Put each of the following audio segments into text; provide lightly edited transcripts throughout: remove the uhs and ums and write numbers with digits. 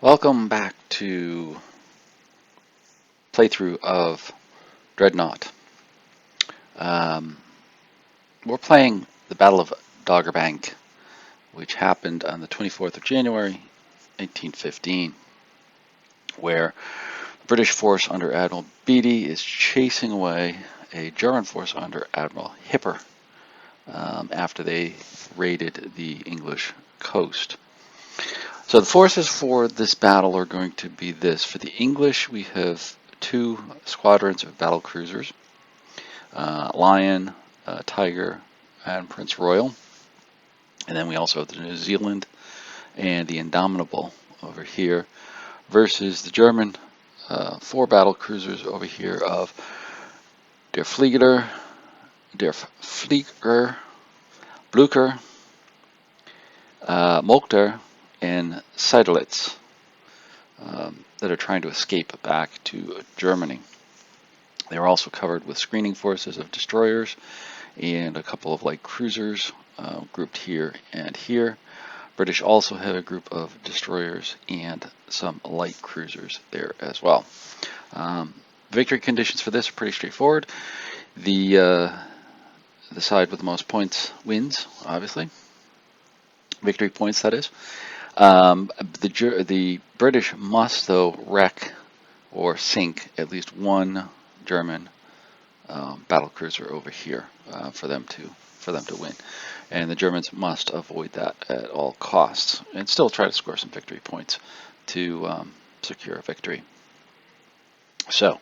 Welcome back to playthrough of Dreadnought. Um, we're playing the Battle of Dogger Bank, which happened on the 24th of January, 1815, where the British force under Admiral Beatty is chasing away a German force under Admiral Hipper after they raided the English coast. So the forces for this battle are going to be this. For the English, we have two squadrons of battle cruisers, Lion, Tiger, and Prince Royal. And then we also have the New Zealand and the Indomitable over here versus the German four battle cruisers over here of Der Flieger, Blücher, Moltke, and Seydlitz that are trying to escape back to Germany. They were also covered with screening forces of destroyers and a couple of light cruisers grouped here and here. British also had a group of destroyers and some light cruisers there as well. Victory conditions for this are pretty straightforward. The side with the most points wins, obviously. Victory points, that is. The British must, though, wreck or sink at least one German battle cruiser over here for them to win, and the Germans must avoid that at all costs, and still try to score some victory points to secure a victory. So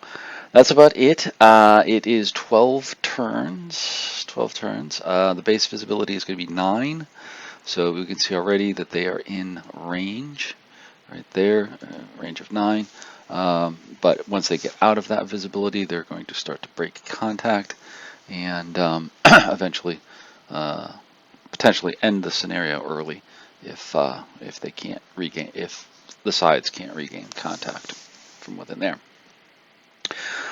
that's about it. It is 12 turns. 12 turns. The base visibility is going to be 9. So we can see already that they are in range, right there, range of 9. But once they get out of that visibility, they're going to start to break contact and eventually potentially end the scenario early if they can't regain, if the sides can't regain contact from within there.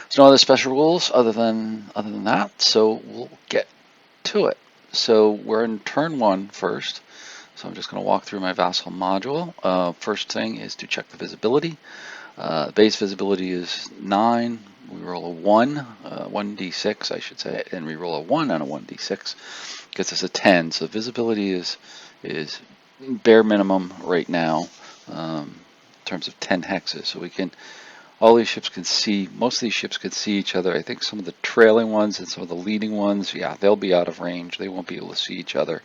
So no other special rules other than that. So we'll get to it. So we're in turn 1 first. So I'm just going to walk through my vassal module. First thing is to check the visibility. Base visibility is 9. We roll a 1, 1d6 I should say, and we roll a 1 on a 1d6. Gets us a 10. So visibility is bare minimum right now in terms of 10 hexes. So we can, all these ships can see, most of these ships can see each other. I think some of the trailing ones and some of the leading ones, yeah, they'll be out of range. They won't be able to see each other,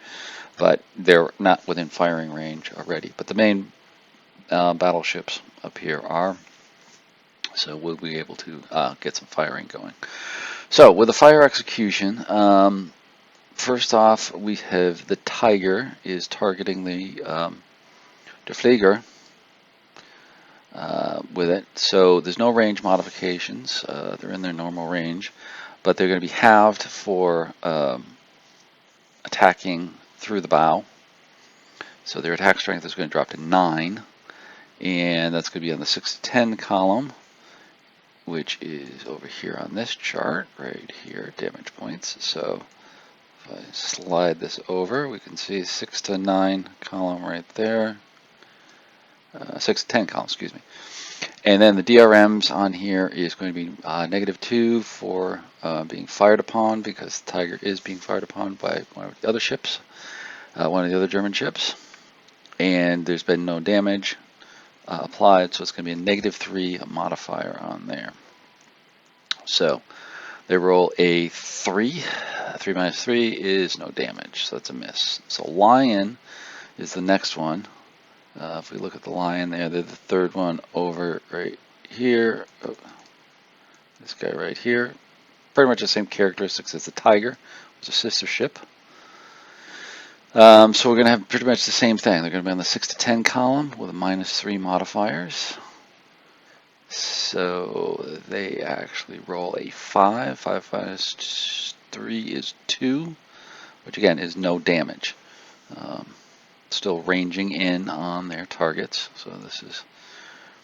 but they're not within firing range already. But the main battleships up here are, so we'll be able to get some firing going. So with the fire execution, first off, we have the Tiger is targeting the Der Flieger with it. So there's no range modifications. They're in their normal range, but they're going to be halved for attacking through the bow. So their attack strength is going to drop to 9, and that's going to be on the 6 to 10 column, which is over here on this chart, right here, damage points. So if I slide this over, we can see 6 to 9 column right there. 6 to 10 column, excuse me. And then the DRMs on here is going to be -2 for being fired upon, because the Tiger is being fired upon by one of the other ships, one of the other German ships. And there's been no damage applied, so it's going to be a -3 modifier on there. So they roll a 3. 3 minus 3 is no damage, so that's a miss. So Lion is the next one. If we look at the Lion there, they're the third one over right here. Oh, this guy right here. Pretty much the same characteristics as the Tiger. It's a sister ship. So we're going to have pretty much the same thing. They're going to be on the 6 to 10 column with a -3 modifiers. So they actually roll a 5. 5 minus 3 is 2, which again is no damage. Still ranging in on their targets, so this is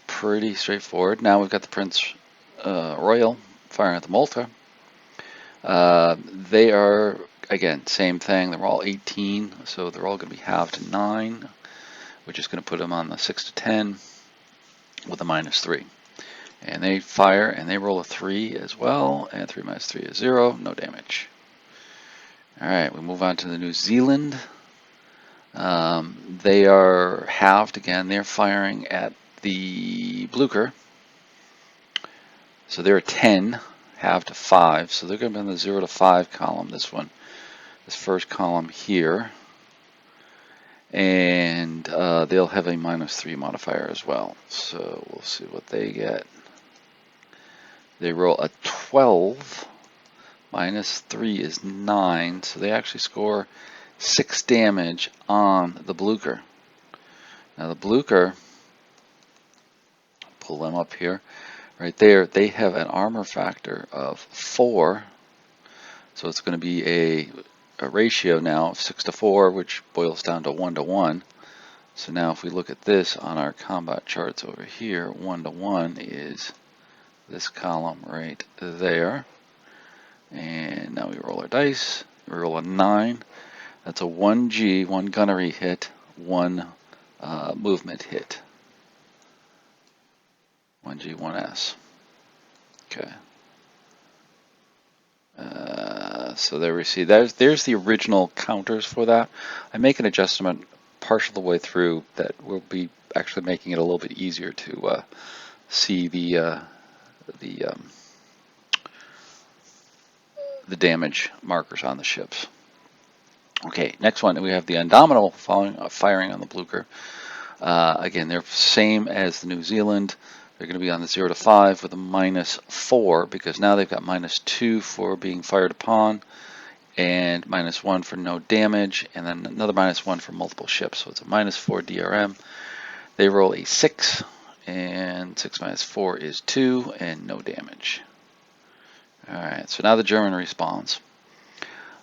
pretty straightforward. Now we've got the Prince Royal firing at the Malta. They are, again, same thing. They're all 18, so they're all going to be halved to 9, which is going to put them on the 6 to 10. with a -3. And they fire and they roll a 3 as well, and 3 minus 3 is 0, no damage. Alright, we move on to the New Zealand. They are halved again. They're firing at the Blucher. So they're a 10, halved to 5. So they're going to be in the 0 to 5 column, this one. This first column here. And they'll have a -3 modifier as well. So we'll see what they get. They roll a 12. -3 is 9. So they actually score 6 damage on the Blucher. Now the Blucher, pull them up here, right there, they have an armor factor of 4. So it's going to be a ratio now of 6 to 4, which boils down to 1 to 1. So now if we look at this on our combat charts over here, 1 to 1 is this column right there. And now we roll our dice. We roll a 9. That's a 1G, 1 gunnery hit, 1 movement hit. 1G, 1S. Okay. So there we see, there's the original counters for that. I make an adjustment partial the way through that will be actually making it a little bit easier to see the damage markers on the ships. Okay, next one, we have the Indomitable firing on the Blucher. Again, they're same as the New Zealand. They're going to be on the 0 to 5 with a -4 because now they've got -2 for being fired upon and -1 for no damage, and then another -1 for multiple ships. So it's a -4 DRM. They roll a 6, and 6 minus 4 is 2, and no damage. Alright, so now the German responds.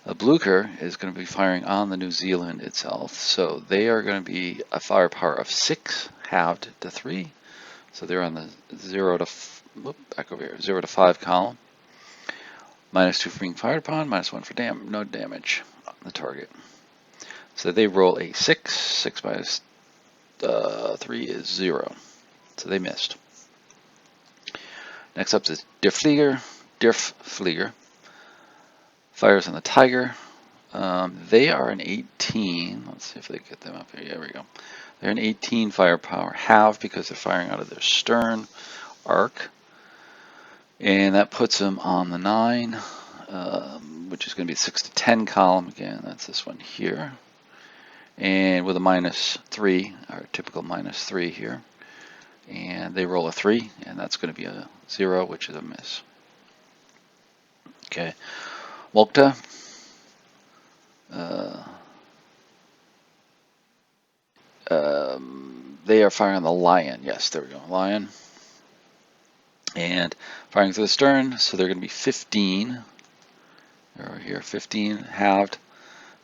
The Blucher is going to be firing on the New Zealand itself, so they are going to be a firepower of 6, halved to 3. So they're on the 0 to 5 column. -2 for being fired upon, -1 for no damage on the target. So they roll a 6. 6 minus 3 is 0. So they missed. Next up is Dirflieger. Fires on the Tiger. They are an 18. Let's see if they get them up here. There we go. They're an 18 firepower, half because they're firing out of their stern arc. And that puts them on the 9, which is going to be 6 to 10 column. Again, that's this one here. And with a -3, our typical -3 here. And they roll a 3, and that's going to be a 0, which is a miss. Okay. Mokta. They are firing on the Lion. Yes, there we go. Lion. And firing through the stern, so they're going to be 15. Over here, 15, halved,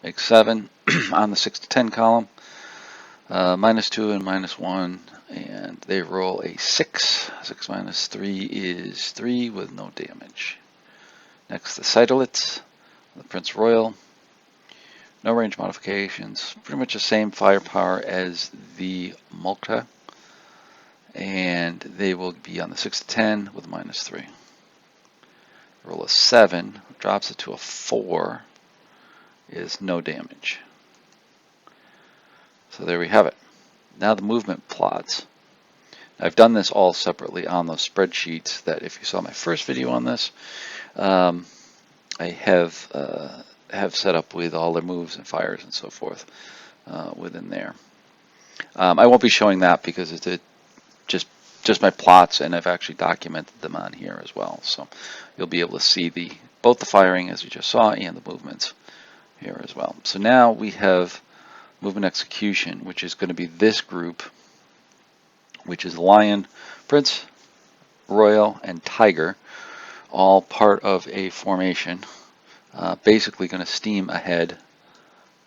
makes 7 on the 6 to 10 column. -2 and -1, and they roll a 6. 6 minus 3 is 3 with no damage. Next, the Seidlitz, the Prince Royal. No range modifications. Pretty much the same firepower as the Mokta. And they will be on the 6 to 10 with a -3. Roll a 7, drops it to a 4, is no damage. So there we have it. Now the movement plots. I've done this all separately on those spreadsheets that if you saw my first video on this, I have set up with all their moves and fires and so forth within there. I won't be showing that because it's just my plots, and I've actually documented them on here as well. So you'll be able to see both the firing as we just saw and the movements here as well. So now we have movement execution, which is going to be this group, which is Lion, Prince, Royal, and Tiger, all part of a formation. Basically going to steam ahead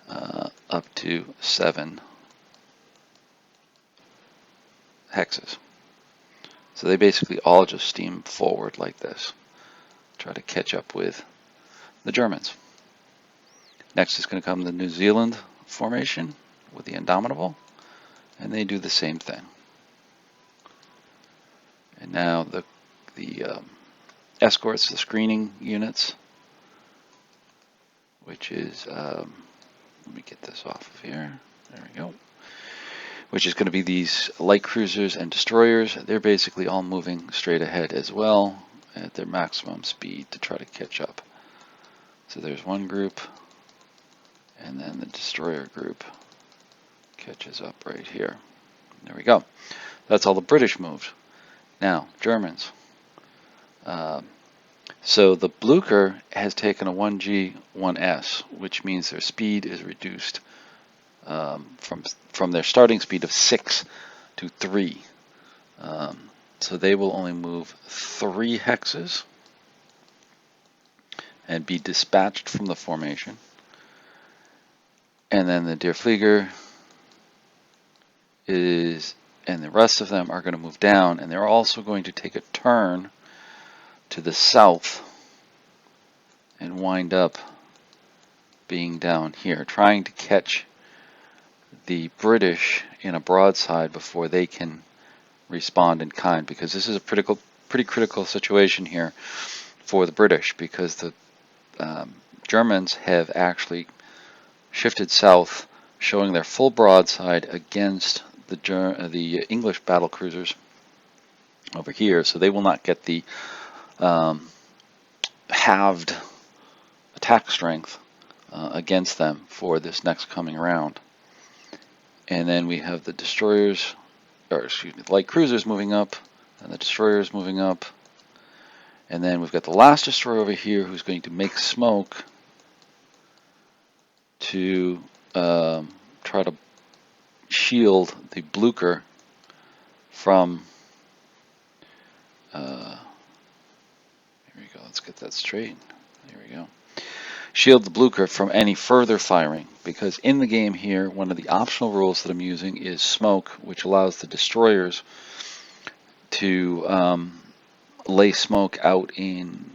up to 7 hexes. So they basically all just steam forward like this. Try to catch up with the Germans. Next is going to come the New Zealand formation with the Indomitable, and they do the same thing. And now the escorts, the screening units, which is, let me get this off of here. There we go. Which is going to be these light cruisers and destroyers. They're basically all moving straight ahead as well at their maximum speed to try to catch up. So there's one group, and then the destroyer group catches up right here. There we go. That's all the British moved. Now, Germans. So the Blücher has taken a 1G, 1S, which means their speed is reduced from their starting speed of 6 to 3. So they will only move 3 hexes and be dispatched from the formation. And then the Der Flieger and the rest of them are going to move down, and they're also going to take a turn to the south and wind up being down here, trying to catch the British in a broadside before they can respond in kind, because this is a pretty critical situation here for the British, because the Germans have actually shifted south, showing their full broadside against the English battle cruisers over here, so they will not get the halved attack strength against them for this next coming round. And then we have the destroyers, or excuse me, the light cruisers moving up, and the destroyers moving up. And then we've got the last destroyer over here who's going to make smoke to try to shield the Blücher from, here we go, let's get that straight, there we go, shield the Blücher from any further firing, because in the game here, one of the optional rules that I'm using is smoke, which allows the destroyers to lay smoke out in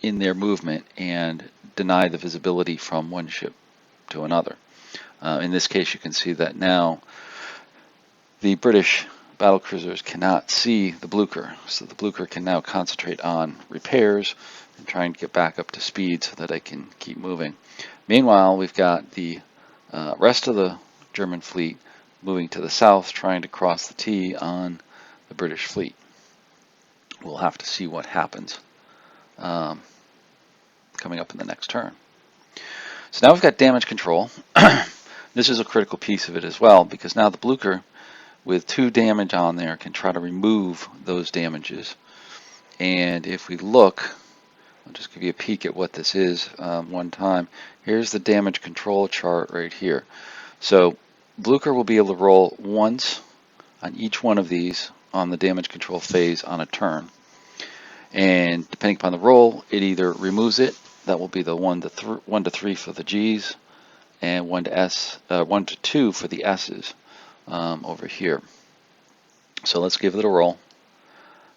their movement and deny the visibility from one ship to another. In this case, you can see that now the British battlecruisers cannot see the Blücher, so the Blücher can now concentrate on repairs and trying to get back up to speed so that I can keep moving. Meanwhile, we've got the rest of the German fleet moving to the south, trying to cross the T on the British fleet. We'll have to see what happens coming up in the next turn. So now we've got damage control. This is a critical piece of it as well, because now the Blücher, with 2 damage on there, can try to remove those damages. And if we look, I'll just give you a peek at what this is one time. Here's the damage control chart right here. So Blücher will be able to roll once on each one of these on the damage control phase on a turn. And depending upon the roll, it either removes it, that will be the 1 to 3 for the G's, and 1 to 2 for the S's over here. So let's give it a roll.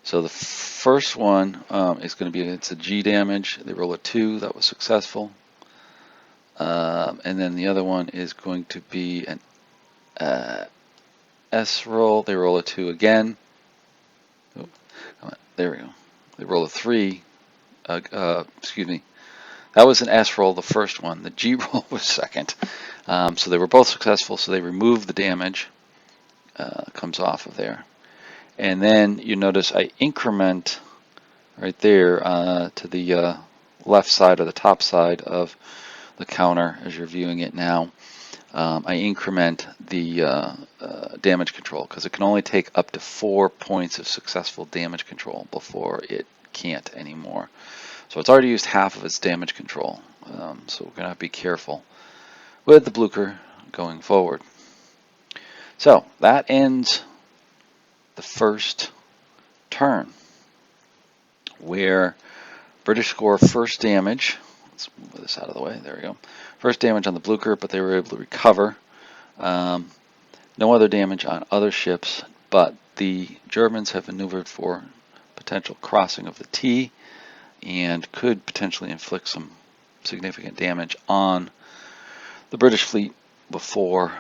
So the first one is going to be, it's a G damage. They roll a 2, that was successful. And then the other one is going to be an S roll. They roll a 2 again. Oh, there we go. They roll a 3. Excuse me. That was an S roll, the first one. The G roll was second. So they were both successful, so they removed the damage. Comes off of there. And then you notice I increment right there to the left side or the top side of the counter as you're viewing it now. I increment the damage control, because it can only take up to 4 points of successful damage control before it can't anymore. So it's already used half of its damage control, so we're going to have to be careful with the Blücher going forward. So that ends the first turn, where British score first damage. Let's move this out of the way. There we go. First damage on the Blücher, but they were able to recover. No other damage on other ships, but the Germans have maneuvered for potential crossing of the T and could potentially inflict some significant damage on the British fleet before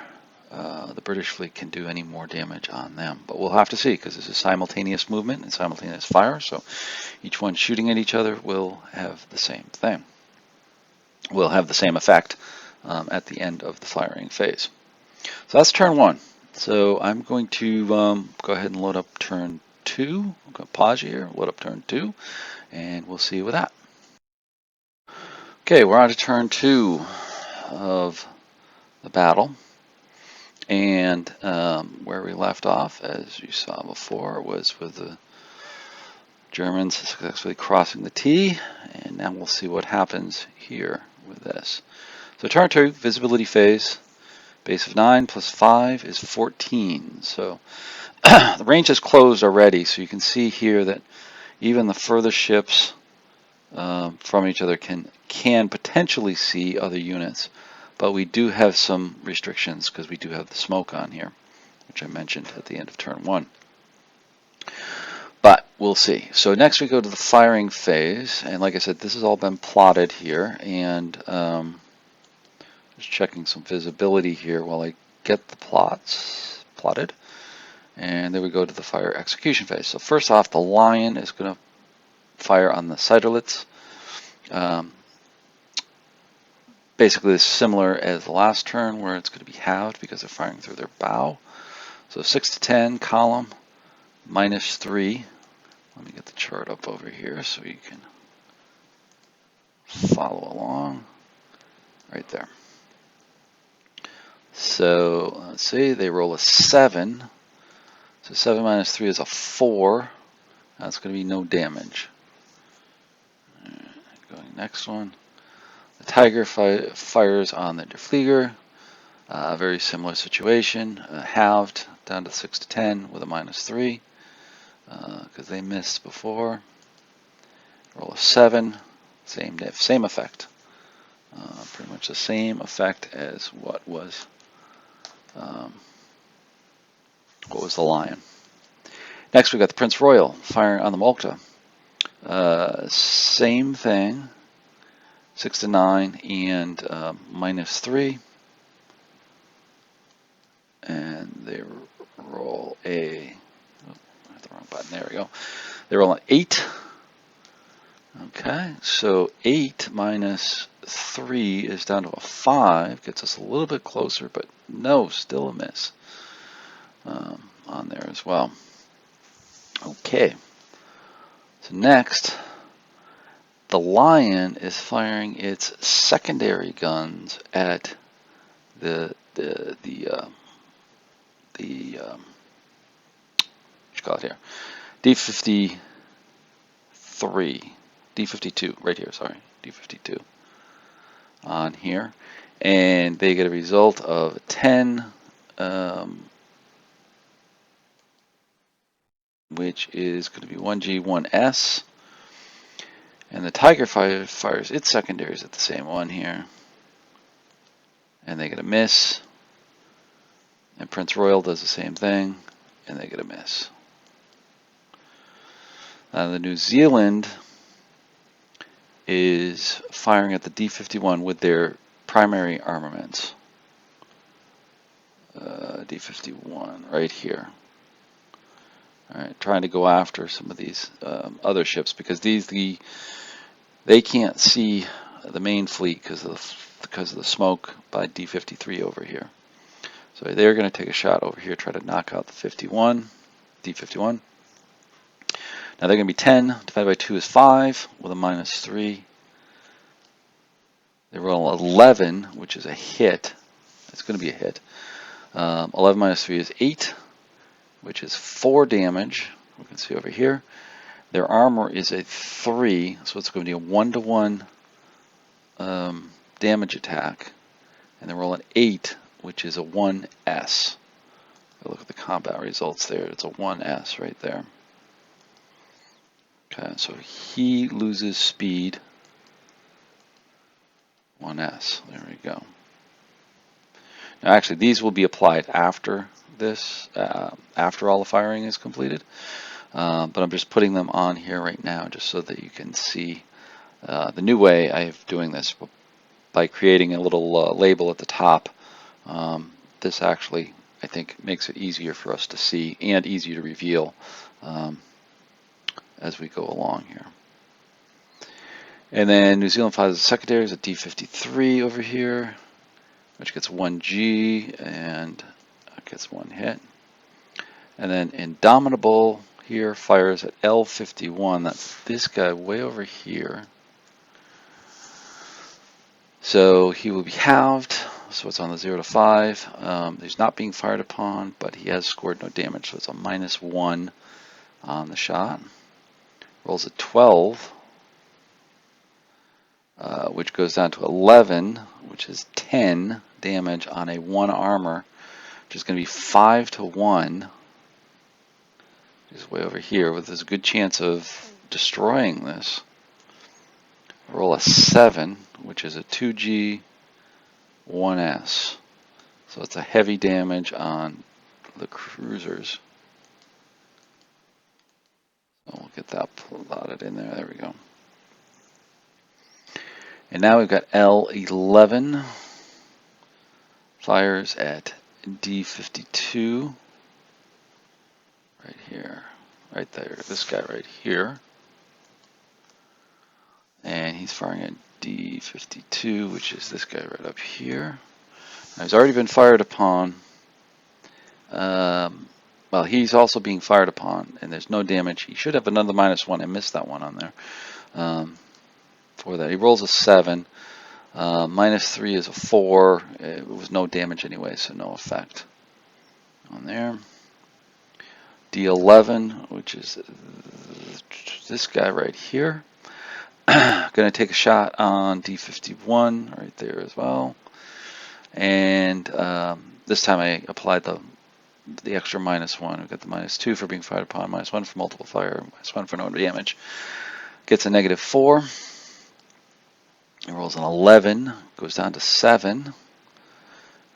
the British fleet can do any more damage on them. But we'll have to see, because this is simultaneous movement and simultaneous fire, so each one shooting at each other will have the same thing. Will have the same effect at the end of the firing phase. So that's turn 1. So I'm going to go ahead and load up turn 2. I'm going to pause here, load up turn 2, and we'll see you with that. Okay, we're on to turn 2 of the battle. And where we left off, as you saw before, was with the Germans successfully crossing the T. And now we'll see what happens here with this. So turn 2, visibility phase. Base of 9 plus 5 is 14. So the range is closed already. So you can see here that even the furthest ships from each other can potentially see other units. But we do have some restrictions because we do have the smoke on here, which I mentioned at the end of turn 1. But we'll see. So next we go to the firing phase. And like I said, this has all been plotted here. And just checking some visibility here while I get the plots plotted. And then we go to the fire execution phase. So first off, the Lion is going to fire on the Siderlitz. Basically, it's similar as the last turn, where it's going to be halved because they're firing through their bow. So 6 to 10 column, -3. Let me get the chart up over here so you can follow along. Right there. So let's see, they roll a 7. So 7 minus 3 is a 4. That's going to be no damage. Going next one. The Tiger fires on the Deflieger. Very similar situation. Halved down to 6 to 10 with a -3 because they missed before. Roll a 7. Same effect. Pretty much the same effect as what was the Lion. Next we got the Prince Royal firing on the Malta. Same thing. 6 to 9 and -3. And they roll a, oh, I hit the wrong button, there we go. They roll an 8. Okay, so 8 minus 3 is down to a 5. Gets us a little bit closer, but no, still a miss on there as well. Okay, so next, the Lion is firing its secondary guns at what you call it here, D52, right here, sorry, D52 on here, and they get a result of 10, which is going to be 1G, 1S. And the Tiger fires its secondaries at the same one here. And they get a miss. And Prince Royal does the same thing. And they get a miss. The New Zealand is firing at the D51 with their primary armaments. D51 right here. All right, trying to go after some of these other ships because they can't see the main fleet because of the smoke by D53 over here. So they're going to take a shot over here, try to knock out the D51. Now they're going to be 10 divided by 2 is 5 with a -3. They roll 11, which is a hit. It's going to be a hit. 11 minus 3 is 8, which is 4 damage. We can see over here. Their armor is a 3, so it's going to be a 1-to-1 damage attack. And they roll an 8, which is a 1S. Look at the combat results there. It's a 1S right there. Okay, so he loses speed. 1S. There we go. Now, actually, these will be applied after this, after all the firing is completed. But I'm just putting them on here right now just so that you can see the new way I am doing this by creating a little label at the top this actually, I think, makes it easier for us to see and easier to reveal as we go along here. And then New Zealand flies the secondary is a D53 over here, which gets 1G and gets 1 hit. And then Indomitable here fires at L51. That's this guy way over here. So he will be halved. So it's on the 0 to 5. He's not being fired upon, but he has scored no damage. So it's a -1 on the shot. Rolls a 12, which goes down to 11, which is 10 damage on a 1 armor, which is going to be 5 to 1. Just way over here, with this good chance of destroying this. Roll a 7, which is a 2G, 1S. So it's a heavy damage on the cruisers. So we'll get that plotted in there. There we go. And now we've got L11. Fires at D52. Right here. Right there. This guy right here. And he's firing at D52, which is this guy right up here. Now he's already been fired upon. Well, he's also being fired upon, and there's no damage. He should have another -1. I missed that one on there. For that, he rolls a 7. -3 is a 4. It was no damage anyway, so no effect on there. D11, which is this guy right here. Going to take a shot on D51 right there as well. And this time I applied the extra -1. We've got the -2 for being fired upon, -1 for multiple fire, -1 for no damage. Gets a -4. He rolls an 11, goes down to 7,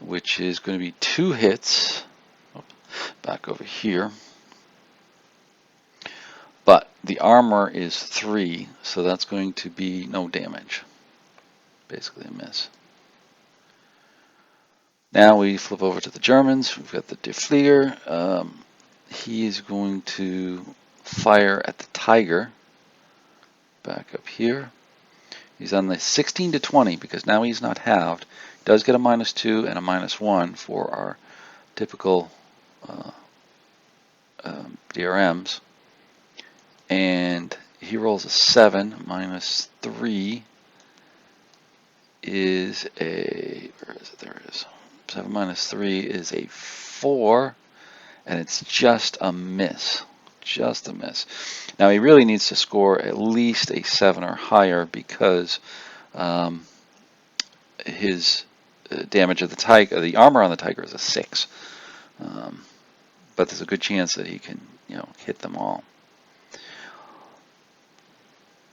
which is going to be 2 hits. Back over here. But the armor is 3, so that's going to be no damage. Basically a miss. Now we flip over to the Germans. We've got the Der Flieger. He is going to fire at the Tiger. Back up here. He's on the 16 to 20 because now he's not halved. He does get a -2 and a -1 for our typical DRMs. And he rolls a 7, -3 is a, where is it? There it is. 7 -3 is a 4, and it's just a miss. Just a miss. Now he really needs to score at least a 7 or higher because his damage of the Tiger, the armor on the Tiger is a 6. But there's a good chance that he can, hit them all.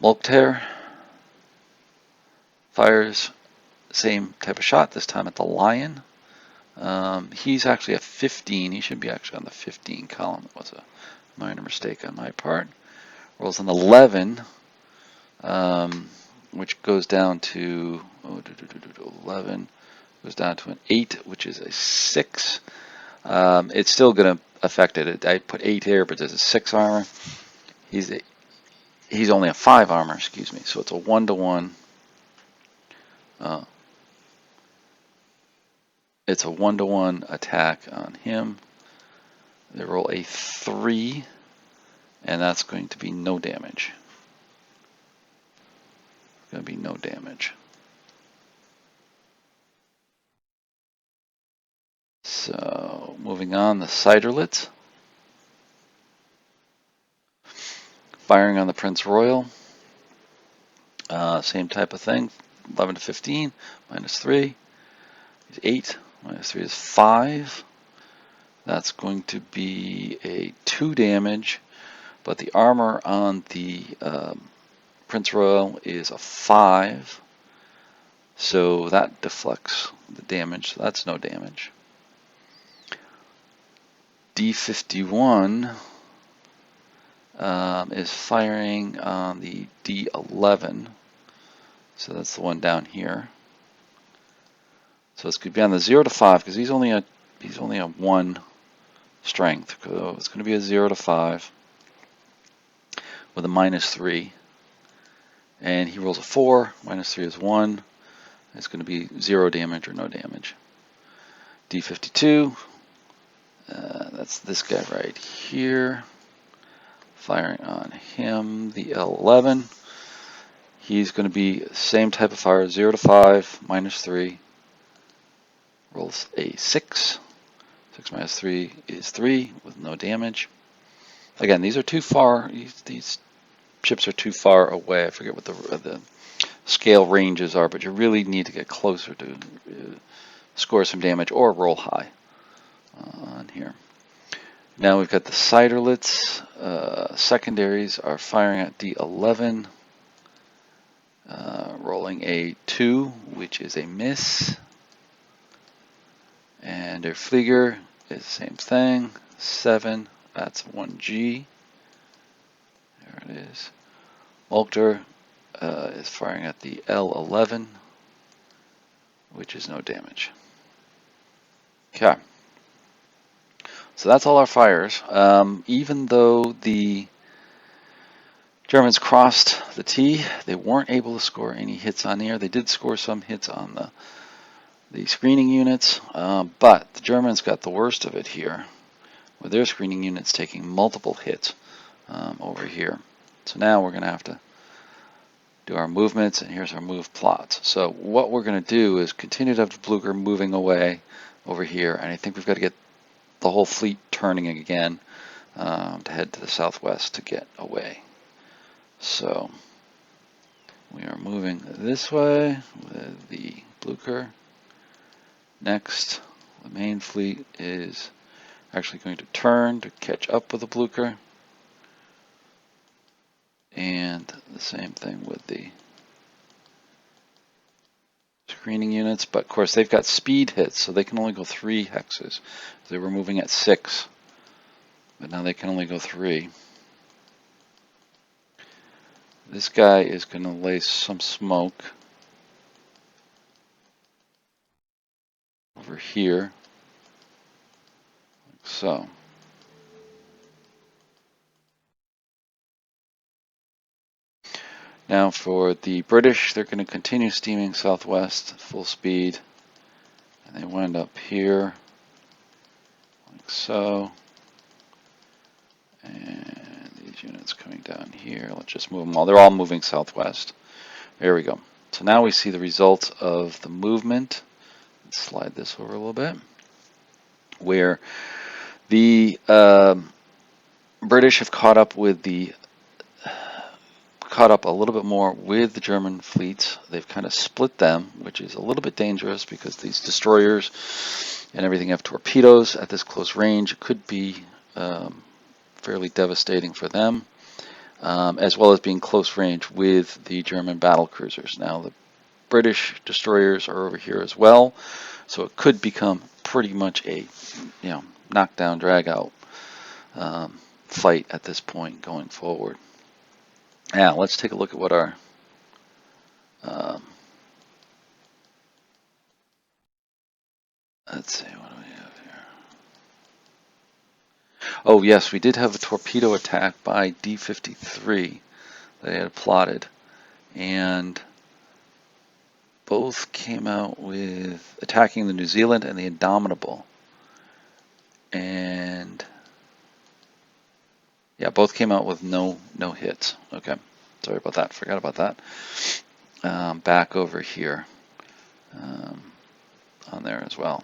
Molkter fires same type of shot, this time at the Lion. He's actually a 15. He should be actually on the 15 column. It was a minor mistake on my part. Rolls an 11, which goes down to 11. Goes down to an 8, which is a 6. It's still going to affect it. I put 8 here, but there's a 6 armor. He's only a 5 armor, excuse me. So it's a 1-to-1. It's a 1-to-1 attack on him. They roll a 3, and that's going to be no damage. Going to be no damage. So moving on, the Siderlitz. Firing on the Prince Royal. Same type of thing. 11 to 15, -3 is 8, -3 is 5. That's going to be a 2 damage, but the armor on the Prince Royal is a 5, so that deflects the damage. So that's no damage. D51 is firing on the D11, so that's the one down here. So it's going to be on the 0 to 5 because he's only a he's only on 1 strength. So it's going to be a 0 to 5 with a -3. And he rolls a 4, -3 is 1. It's going to be 0 damage or no damage. D52, that's this guy right here. Firing on him, the L11. He's going to be same type of fire, 0 to 5, -3. Rolls a 6. 6 minus 3 is 3 with no damage. Again, these are too far. These ships are too far away. I forget what the scale ranges are, but you really need to get closer to score some damage or roll high on here. Now we've got the Ciderlets. Secondaries are firing at D11. Rolling a 2, which is a miss. And their Flieger is the same thing. 7, that's 1G. There it is. Mulkter is firing at the L11, which is no damage. Okay. So that's all our fires. Even though the Germans crossed the T, they weren't able to score any hits on the air. They did score some hits on the screening units, but the Germans got the worst of it here, with their screening units taking multiple hits over here. So now we're going to have to do our movements, and here's our move plots. So what we're going to do is continue to have the Blucher moving away over here, and I think we've got to get the whole fleet turning again to head to the southwest to get away. So we are moving this way with the Blucher. Next, the main fleet is actually going to turn to catch up with the Blucher. And the same thing with the screening units, but of course they've got speed hits, so they can only go 3 hexes. They were moving at 6, but now they can only go 3. This guy is going to lay some smoke over here, like so. Now for the British, they're going to continue steaming southwest full speed, and they wind up here, like so. And these units coming down here, let's just move them all. They're all moving southwest. There we go. So now we see the results of the movement. Let's slide this over a little bit, where the British have caught up a little bit more with the German fleets. They've kind of split them, which is a little bit dangerous because these destroyers and everything have torpedoes at this close range. It could be fairly devastating for them, as well as being close range with the German battle cruisers. Now the British destroyers are over here as well, so it could become pretty much a knockdown, drag out fight at this point going forward. Now let's take a look at what our let's see, what do we have here? Oh yes, we did have a torpedo attack by D53 that I had plotted, and both came out with attacking the New Zealand and the Indomitable. And yeah, both came out with no hits. Okay, sorry about that. Forgot about that. Back over here on there as well.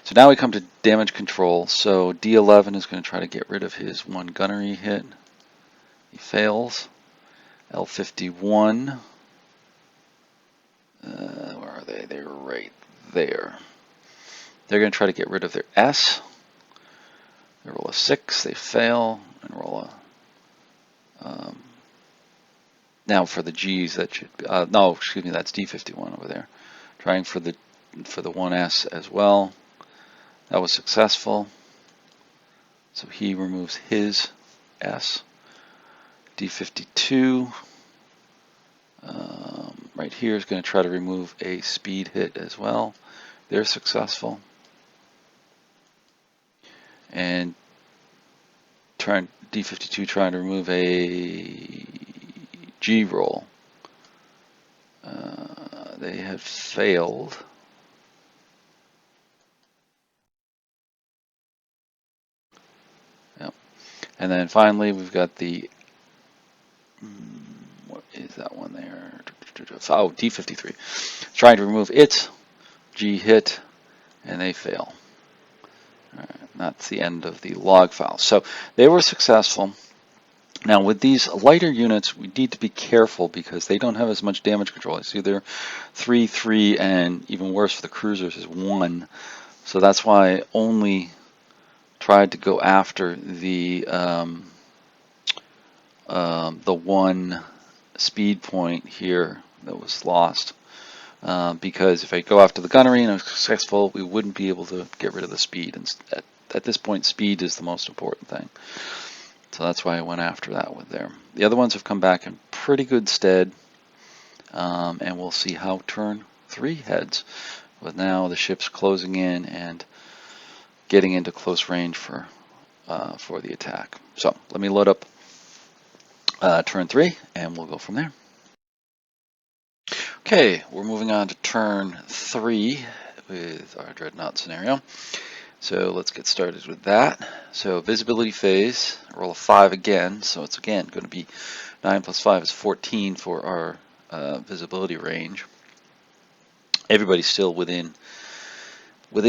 So now we come to damage control. So D11 is going to try to get rid of his 1 gunnery hit. He fails. L51. Where are they? They're right there. They're going to try to get rid of their S. They roll a 6, they fail, and roll a... now for the G's, that should be... no, excuse me, that's D51 over there. Trying for the 1S as well. That was successful. So he removes his S. D52 right here is going to try to remove a speed hit as well. They're successful. and D52 trying to remove a G roll. They had failed. Yep. And then finally we've got the, what is that one there? Oh, D53. Trying to remove its G hit, and they fail. All right, that's the end of the log file. So they were successful. Now with these lighter units, we need to be careful because they don't have as much damage control. I see they're 3, 3, and even worse for the cruisers is 1. So that's why I only tried to go after the 1 speed point here that was lost. Because if I go after the gunnery and I'm successful, we wouldn't be able to get rid of the speed. And at this point, speed is the most important thing. So that's why I went after that one there. The other ones have come back in pretty good stead, and we'll see how turn 3 heads, with now the ships closing in and getting into close range for the attack. So let me load up turn 3, and we'll go from there. Okay, we're moving on to turn 3 with our Dreadnought scenario. So let's get started with that. So visibility phase, roll a 5 again. So it's again going to be 9 plus 5 is 14 for our visibility range. Everybody's still within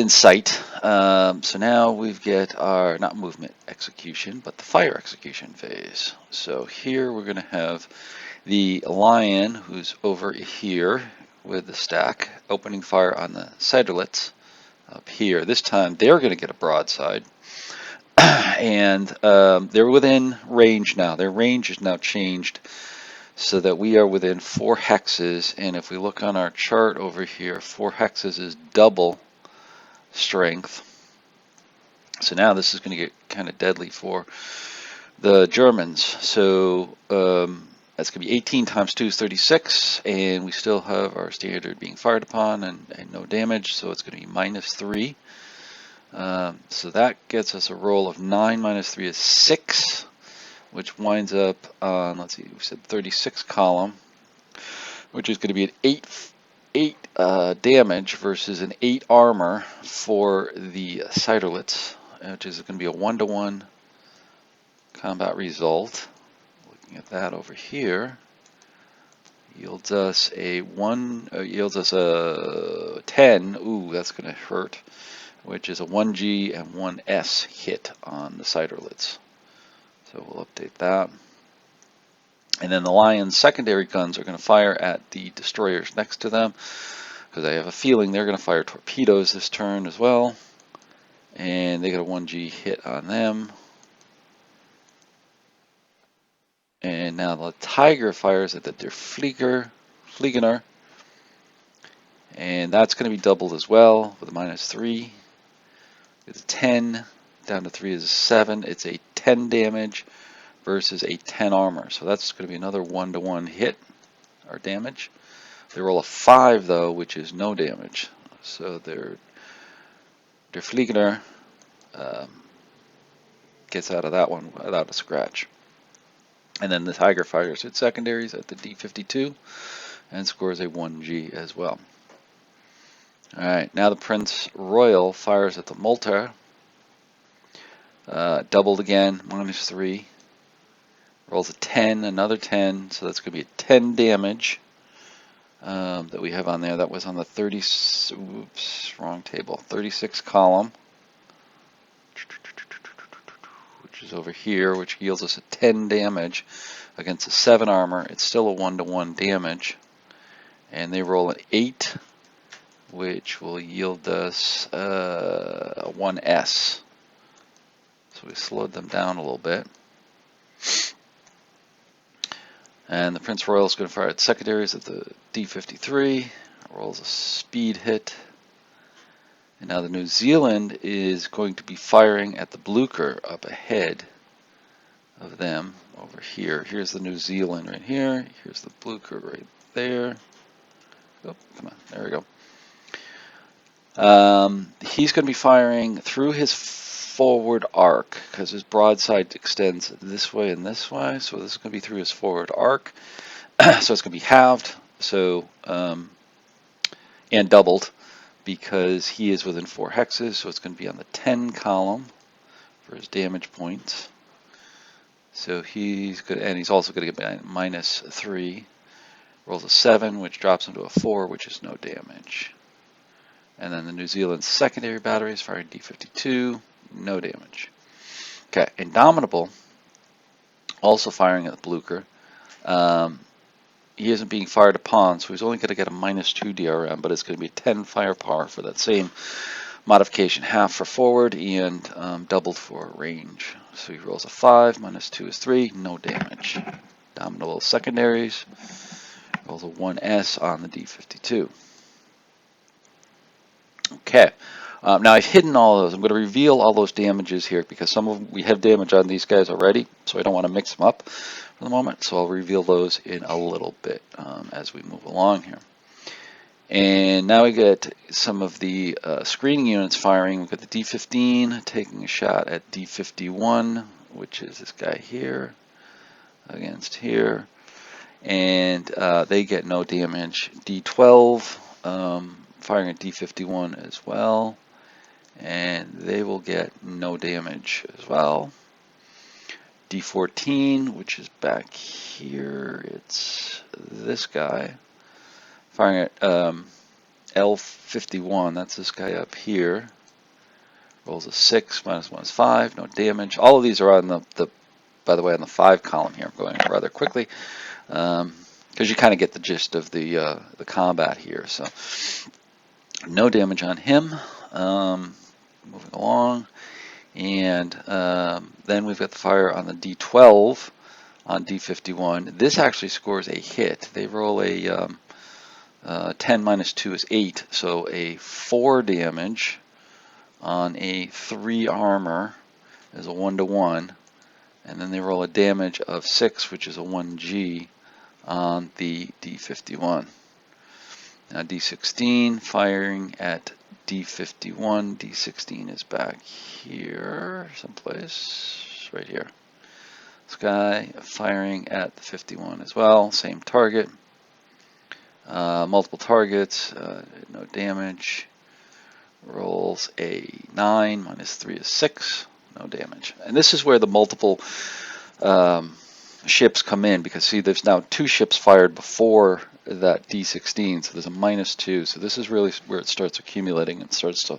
sight. So now we've got our, not movement execution, but the fire execution phase. So here we're going to have the Lion, who's over here with the stack, opening fire on the Siderlets up here. This time they're going to get a broadside, and they're within range now. Their range is now changed so that we are within 4 hexes, and if we look on our chart over here, 4 hexes is double strength. So now this is going to get kind of deadly for the Germans. So that's going to be 18 times 2 is 36, and we still have our standard being fired upon and no damage, so it's going to be -3. So that gets us a roll of 9 minus 3 is 6, which winds up on, let's see, we said 36 column, which is going to be an 8 damage versus an 8 armor for the Siderlets, which is going to be a 1-to-1 combat result. Looking at that over here, yields us a 10. Ooh, that's going to hurt. Which is a 1G and 1S hit on the Siderlets. So we'll update that. And then the Lion's secondary guns are going to fire at the destroyers next to them, because I have a feeling they're going to fire torpedoes this turn as well. And they got a 1G hit on them. And now the Tiger fires at the Der Fliegener. And that's going to be doubled as well with a -3. It's a 10, down to 3 is a 7. It's a 10 damage versus a 10 armor. So that's going to be another 1-to-1 hit or damage. They roll a 5 though, which is no damage. So Der Fliegener gets out of that one without a scratch. And then the Tiger fires its secondaries at the D52 and scores a 1G as well. Alright, now the Prince Royal fires at the Multer. Doubled again, -3. Rolls a 10, another 10, so that's going to be a 10 damage that we have on there. That was on the 36 column, which is over here, which yields us a 10 damage against a 7 armor. It's still a 1-to-1 damage, and they roll an 8, which will yield us a 1S. So we slowed them down a little bit. And the Prince Royal is going to fire at secondaries at the D53. Rolls a speed hit. And now the New Zealand is going to be firing at the Blucher up ahead of them over here. Here's the New Zealand right here. Here's the Blucher right there. Oh, come on. There we go. He's going to be firing through his forward arc because his broadside extends this way and this way. So this is going to be through his forward arc. So it's going to be halved. So and doubled because he is within 4 hexes. So it's going to be on the 10 column for his damage points. So he's good, and he's also going to get -3. Rolls a 7, which drops him to a 4, which is no damage. And then the New Zealand secondary batteries firing D52, no damage. Okay, Indomitable, also firing at the Blucher. He isn't being fired upon, so he's only going to get a -2 DRM, but it's going to be 10 firepower for that same modification, half for forward and doubled for range. So he rolls a 5, -2 is 3, no damage. Indomitable secondaries, rolls a 1S on the D52. Okay, now I've hidden all of those. I'm going to reveal all those damages here because some of them, we have damage on these guys already, so I don't want to mix them up for the moment. So I'll reveal those in a little bit as we move along here. And now we get some of the screening units firing. We've got the D15 taking a shot at D51, which is this guy here against here. And they get no damage. D12 firing at D51 as well, and they will get no damage as well. D14, which is back here, it's this guy, firing at L51, that's this guy up here. Rolls a 6, -1 is 5, no damage. All of these are on the by the way, on the 5 column here. I'm going rather quickly because you kind of get the gist of the combat here. So no damage on him. Moving along, and then we've got the fire on the D12 on D51. This actually scores a hit. They roll a 10 -2 is 8, so a 4 damage on a 3 armor is a 1-to-1, and then they roll a damage of 6, which is a 1G on the D51. Now D16 firing at D51. D16 is back here someplace, right here. This guy firing at the 51 as well, same target. Multiple targets, no damage. Rolls a 9, -3 is 6, no damage. And this is where the multiple ships come in, because see, there's now 2 ships fired before that D16, so there's a -2. So this is really where it starts accumulating and starts to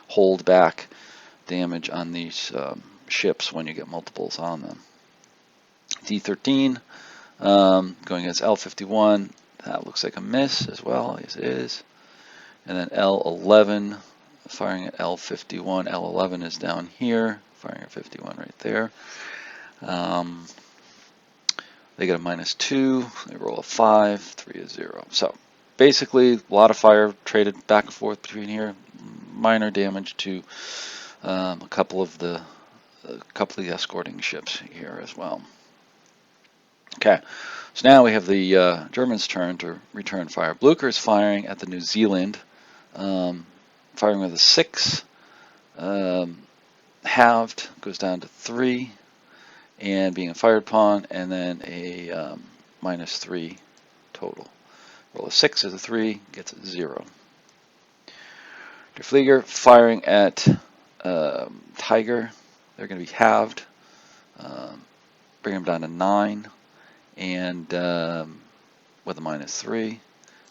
hold back damage on these ships when you get multiples on them. D13 going against L51, that looks like a miss as well, yes it is. And then L11 firing at L51. L11 is down here, firing at 51 right there. They get a -2, they roll a 5, 3 is 0. So basically a lot of fire traded back and forth between here. Minor damage to a couple of the escorting ships here as well. Okay, so now we have the Germans' turn to return fire. Blucher is firing at the New Zealand, firing with a 6, halved, goes down to 3. And being fired upon, and then a -3 total. Roll a 6 as a 3, gets a 0. Der Flieger firing at Tiger, they're going to be halved, bring them down to 9, and with a -3,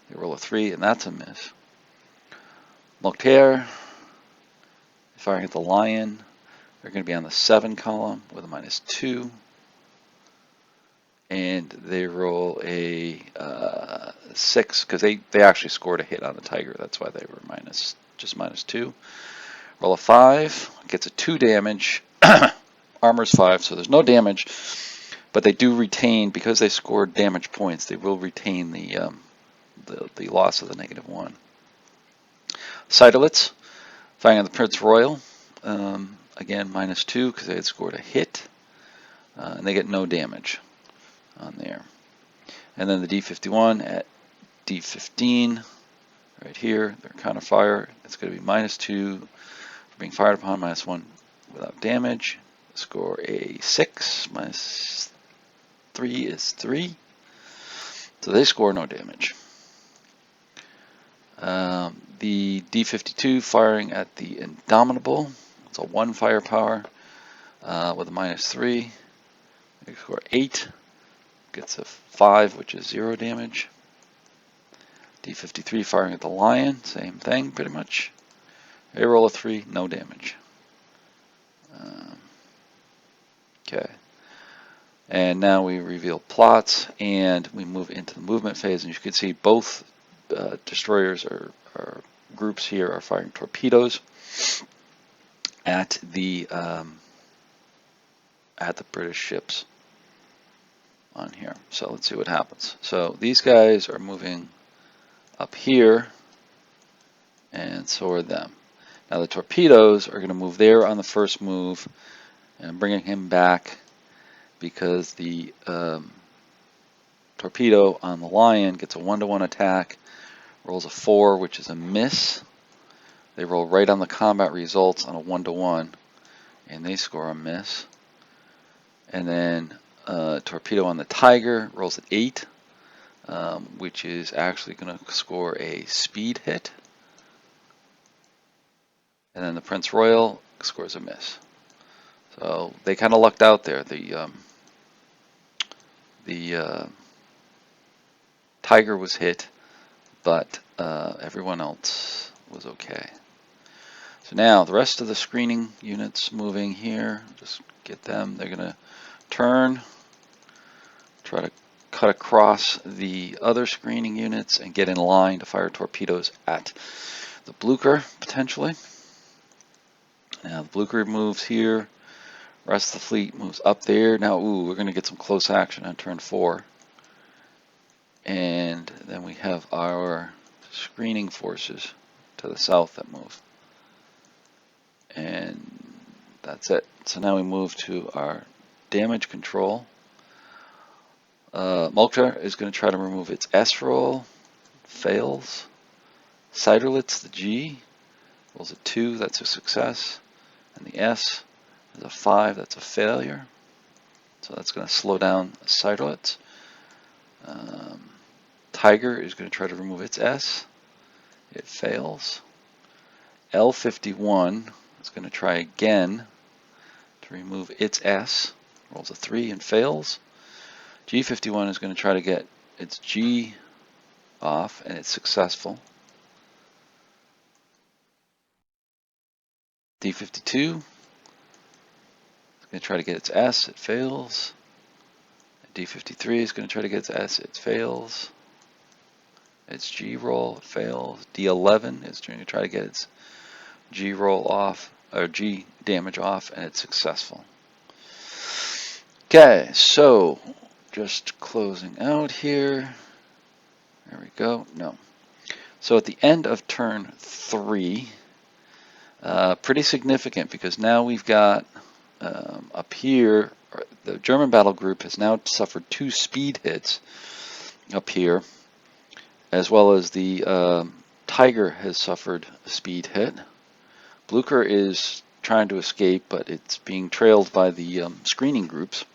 they roll a 3, and that's a miss. Moktair firing at the Lion. They're going to be on the 7 column with a -2, and they roll a 6 because they actually scored a hit on the Tiger. That's why they were just -2. Roll a 5, gets a 2 damage. Armor's 5, so there's no damage, but they do retain, because they scored damage points. They will retain the loss of the -1. Seidelitz firing on the Prince Royal. Again, -2 because they had scored a hit, and they get no damage on there. And then the D51 at D15, right here, they're counter fire. It's going to be -2 for being fired upon, -1 without damage. Score a 6 minus 3 is 3. So they score no damage. The D-52 firing at the Indomitable. It's a 1 firepower with a minus 3. They score 8. Gets a 5, which is 0 damage. D-53 firing at the Lion. Same thing, pretty much. They roll a 3, no damage. Okay. And now we reveal plots, and we move into the movement phase. And you can see both destroyers or groups here are firing torpedoes at the British ships on here. So let's see what happens. So these guys are moving up here, and so are them. Now the torpedoes are going to move there on the first move, and I'm bringing him back because the torpedo on the Lion gets a 1-to-1 attack, rolls a 4, which is a miss. They roll right on the combat results on a 1-to-1, and they score a miss. And then torpedo on the Tiger rolls at 8, which is actually going to score a speed hit. And then the Prince Royal scores a miss. So they kind of lucked out there. The Tiger was hit, but everyone else was okay. So now the rest of the screening units moving here, just get them. They're going to turn, try to cut across the other screening units and get in line to fire torpedoes at the Blucher, potentially. Now the Blucher moves here. Rest of the fleet moves up there. Now, we're going to get some close action on turn 4. And then we have our screening forces to the south that move. And that's it. So now we move to our damage control. Mulcher is going to try to remove its S roll. Fails. Siderlitz, the G, rolls a 2. That's a success. And the S is a 5. That's a failure. So that's going to slow down Siderlitz. Tiger is going to try to remove its S. It fails. L51 is going to try again to remove its S. Rolls a 3 and fails. G51 is going to try to get its G off, and it's successful. D52 is going to try to get its S. It fails. D53 is going to try to get its S. It fails. Its G roll, it fails. D11 is going to try to get its G roll off, or G damage off, and it's successful. Okay, so just closing out here. There we go. No. So at the end of turn 3, pretty significant because now we've got up here, the German battle group has now suffered 2 speed hits up here, as well as the Tiger has suffered a speed hit. Blucher is trying to escape, but it's being trailed by the screening groups.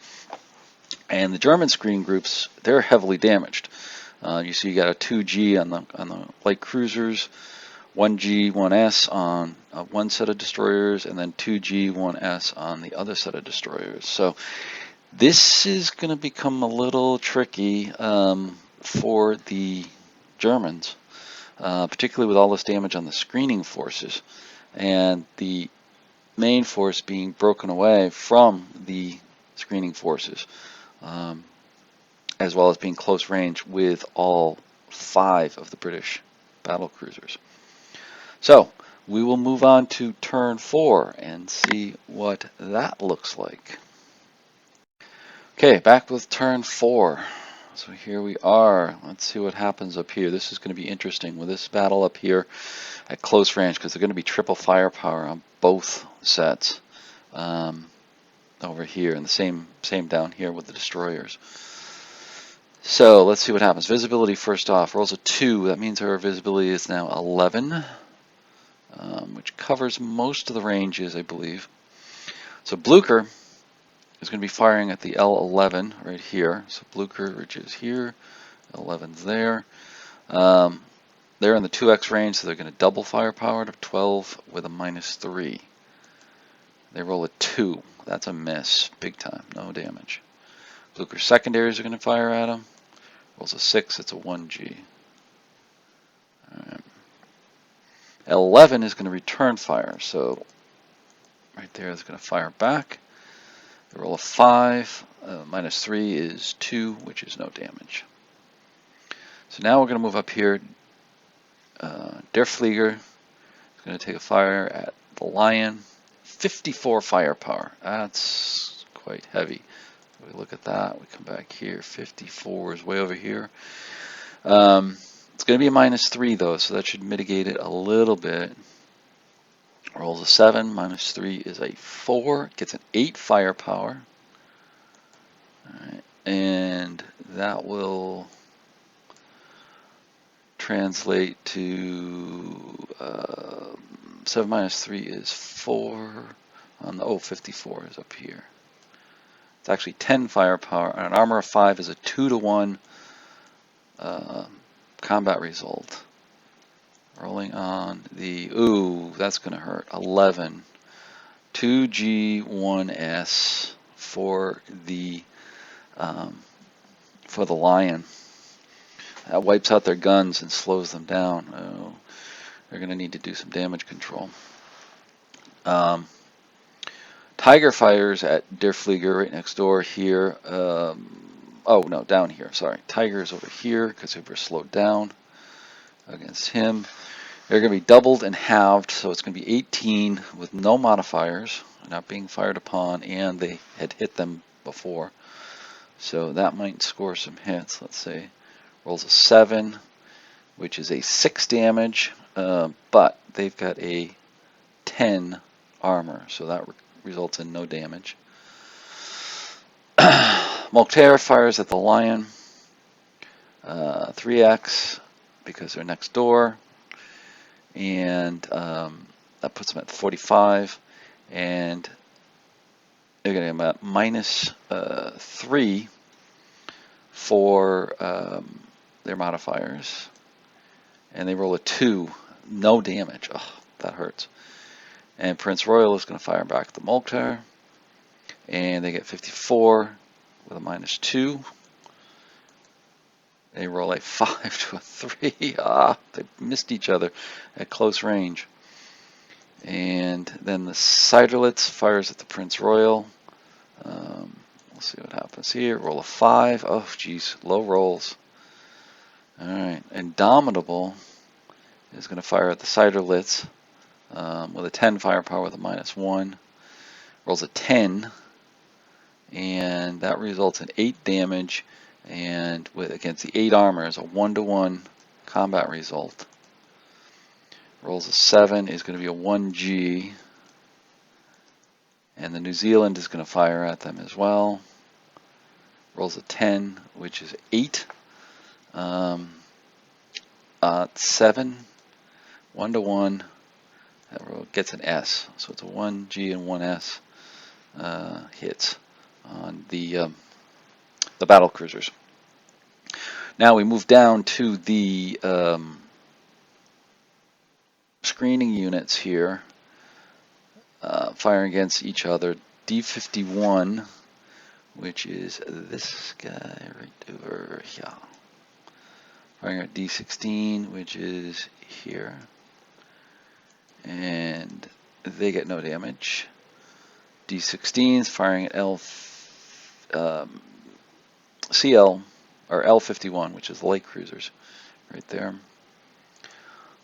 And the German screening groups, they're heavily damaged. You see you got a 2G on the light cruisers, 1G, 1S on one set of destroyers, and then 2G, 1S on the other set of destroyers. So this is going to become a little tricky for the Germans, particularly with all this damage on the screening forces and the main force being broken away from the screening forces, as well as being close range with all 5 of the British battle cruisers. So we will move on to turn 4 and see what that looks like. Okay, back with turn 4. So here we are. Let's see what happens up here. This is going to be interesting with this battle up here at close range, because they're going to be triple firepower on both sets over here, and the same down here with the destroyers. So let's see what happens. Visibility first off rolls a 2. That means our visibility is now 11, which covers most of the ranges, I believe. So Blucher is going to be firing at the L11 right here. So Blucher, which is here, L11's there. They're in the 2x range, so they're going to double firepower to 12 with a -3. They roll a 2. That's a miss, big time, no damage. Blucher secondaries are going to fire at him. Rolls a 6, it's a 1G. Alright. L11 is going to return fire, so right there is going to fire back. They roll a 5, -3 is 2, which is no damage. So now we're going to move up here. Der Flieger is going to take a fire at the Lion. 54 firepower. That's quite heavy. We look at that. We come back here. 54 is way over here. It's going to be a -3 though, so that should mitigate it a little bit. Rolls a 7. -3 is a 4. Gets an 8 firepower. All right. And that will translate to 7 -3 is 4. On the 54 is up here. It's actually 10 firepower. And an armor of 5 is a 2-to-1 combat result. Rolling on the, ooh, that's going to hurt. 11. 2G1S for the Lion. That wipes out their guns and slows them down. Oh, they're going to need to do some damage control. Tiger fires at Der Flieger right next door here. Oh, no, down here. Sorry. Tiger is over here because they were slowed down against him. They're going to be doubled and halved, so it's going to be 18 with no modifiers, not being fired upon, and they had hit them before. So that might score some hits. Let's see. Rolls a 7, which is a 6 damage, but they've got a 10 armor, so that results in no damage. Moktair fires at the Lion. 3x because they're next door. And that puts them at 45. And they're going to have -3 for their modifiers. And they roll a 2. No damage. Oh, that hurts. And Prince Royal is going to fire back at the Moktair. And they get 54 with a -2. They roll a 5 to a 3. Ah, they missed each other at close range. And then the Siderlitz fires at the Prince Royal. We'll see what happens here. Roll a 5. Oh, geez, low rolls. All right. Indomitable is going to fire at the Siderlitz with a 10 firepower with a -1. Rolls a 10. And that results in 8 damage, and against the 8 armor is a 1-to-1 combat result. Rolls a 7 is going to be a 1G, and the New Zealand is going to fire at them as well. Rolls a 10, which is 8. 7, 1-to-1, that gets an S, so it's a 1G and 1S hits on the battle cruisers. Now we move down to the screening units here, firing against each other. D51, which is this guy right over here, firing at D16, which is here, and they get no damage. D16 is firing at CL or L51, which is the light cruisers, right there.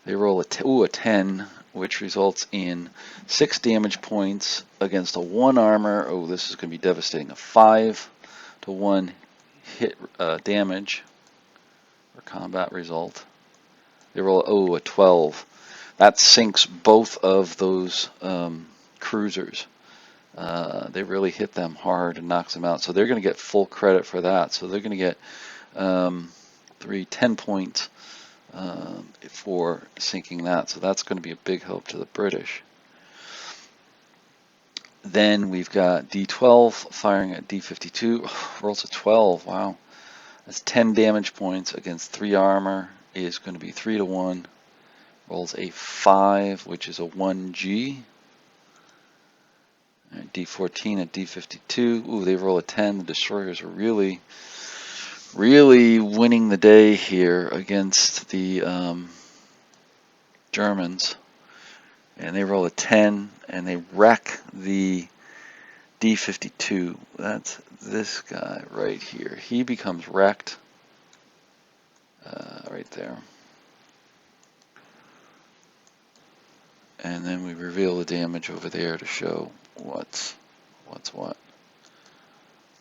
They roll a 10, which results in 6 damage points against a 1 armor. Oh, this is going to be devastating. A 5-to-1 hit damage or combat result. They roll a 12. That sinks both of those cruisers. They really hit them hard and knocks them out. So they're going to get full credit for that. So they're going to get 10 points for sinking that. So that's going to be a big help to the British. Then we've got D12 firing at D52. Rolls a 12. Wow. That's 10 damage points against 3 armor. Is going to be 3 to 1. Rolls a 5, which is a 1G. And D14 at D52. Ooh, they roll a 10. The destroyers are really winning the day here against the Germans. And they roll a 10, and they wreck the D52. That's this guy right here. He becomes wrecked right there. And then we reveal the damage over there to show what's what.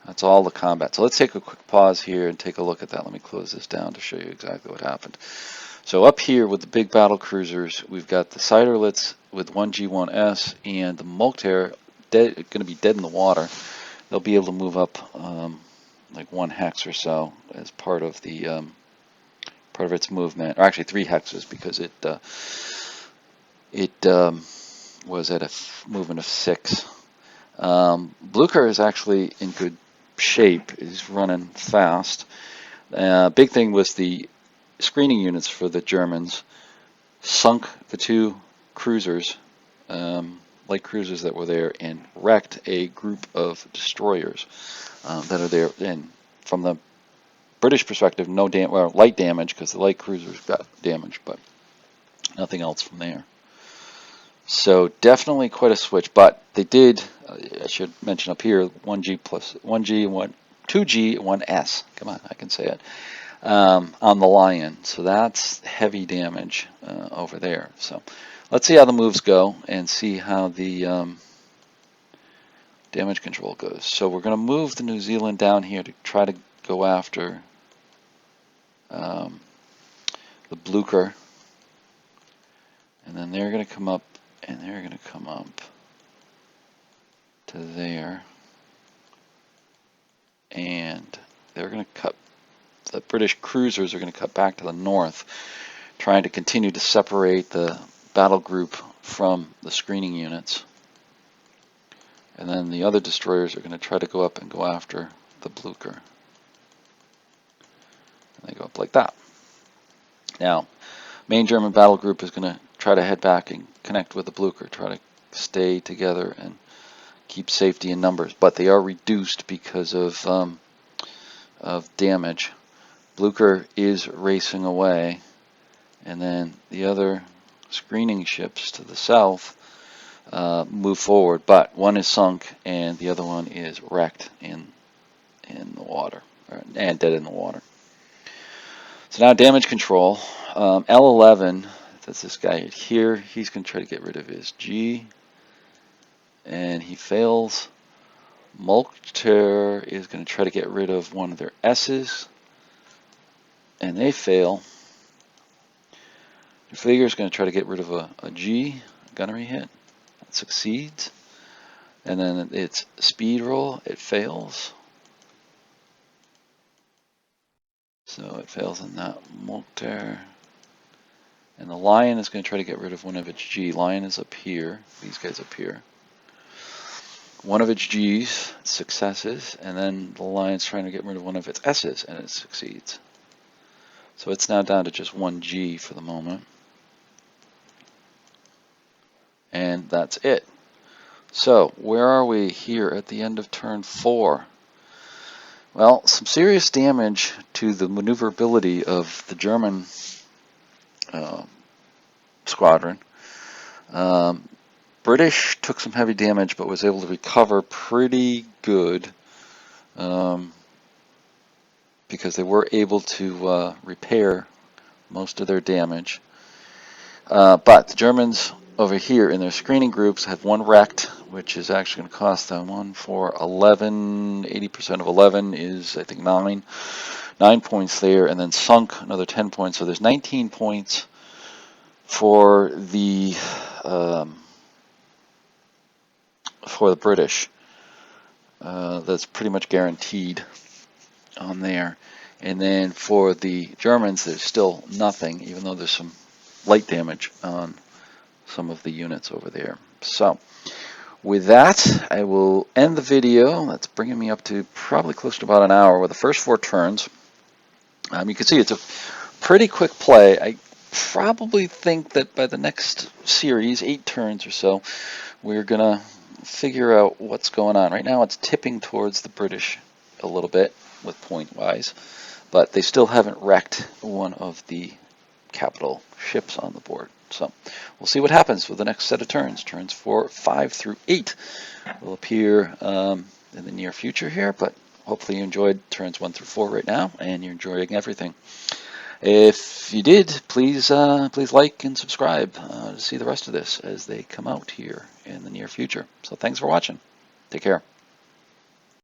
That's all the combat. So let's take a quick pause here and take a look at that. Let me close this down to show you exactly what happened. So up here with the big battle cruisers, we've got the Siderlitz with 1G1S and the Molkter going to be dead in the water. They'll be able to move up like 1 hex or so as part of the part of its movement, or actually 3 hexes because it was at a movement of 6. Blucher is actually in good shape. He's running fast. Big thing was the screening units for the Germans sunk the 2 cruisers, light cruisers that were there, and wrecked a group of destroyers that are there. And from the British perspective, no light damage because the light cruisers got damaged, but nothing else from there. So definitely quite a switch, but they did, I should mention up here, 1G plus 1G, 2G, 1S. Come on, I can say it. On the Lion. So that's heavy damage over there. So let's see how the moves go and see how the damage control goes. So we're going to move the New Zealand down here to try to go after the Blucher. And then they're going to come up, and they're going to come up to there. And they're going to cut, the British cruisers are going to cut back to the north, trying to continue to separate the battle group from the screening units. And then the other destroyers are going to try to go up and go after the Blucher. And they go up like that. Now, main German battle group is going to try to head back and connect with the Blucher, try to stay together and keep safety in numbers. But they are reduced because of damage. Blucher is racing away, and then the other screening ships to the south move forward, but one is sunk and the other one is wrecked in the water, and dead in the water. So now damage control. L11, that's this guy here, he's going to try to get rid of his G, and he fails. Molkter is going to try to get rid of one of their S's, and they fail. Flieger is going to try to get rid of a G, gunnery hit. That succeeds. And then it's speed roll. It fails. So it fails in that. Molkter. And the Lion is going to try to get rid of one of its G. Lion is up here. These guys up here. One of its G's successes, and then the Lion's trying to get rid of one of its S's, and it succeeds. So it's now down to just 1 G for the moment. And that's it. So where are we here at the end of turn 4? Well, some serious damage to the maneuverability of the German squadron. British took some heavy damage but was able to recover pretty good because they were able to repair most of their damage. But the Germans over here in their screening groups had 1 wrecked, which is actually going to cost them 1 for 11. 80% of 11 is, I think, 9. 9 points there, and then sunk another 10 points. So there's 19 points for the British. That's pretty much guaranteed on there. And then for the Germans, there's still nothing, even though there's some light damage on some of the units over there. So with that, I will end the video. That's bringing me up to probably close to about an hour with the first 4 turns. You can see it's a pretty quick play. I probably think that by the next series, 8 turns or so, we're going to figure out what's going on. Right now it's tipping towards the British a little bit with point-wise, but they still haven't wrecked one of the capital ships on the board. So we'll see what happens with the next set of turns. Turns 4, 5 through 8 will appear in the near future here, but hopefully you enjoyed turns 1 through 4 right now, and you're enjoying everything. If you did, please like and subscribe to see the rest of this as they come out here in the near future. So thanks for watching. Take care.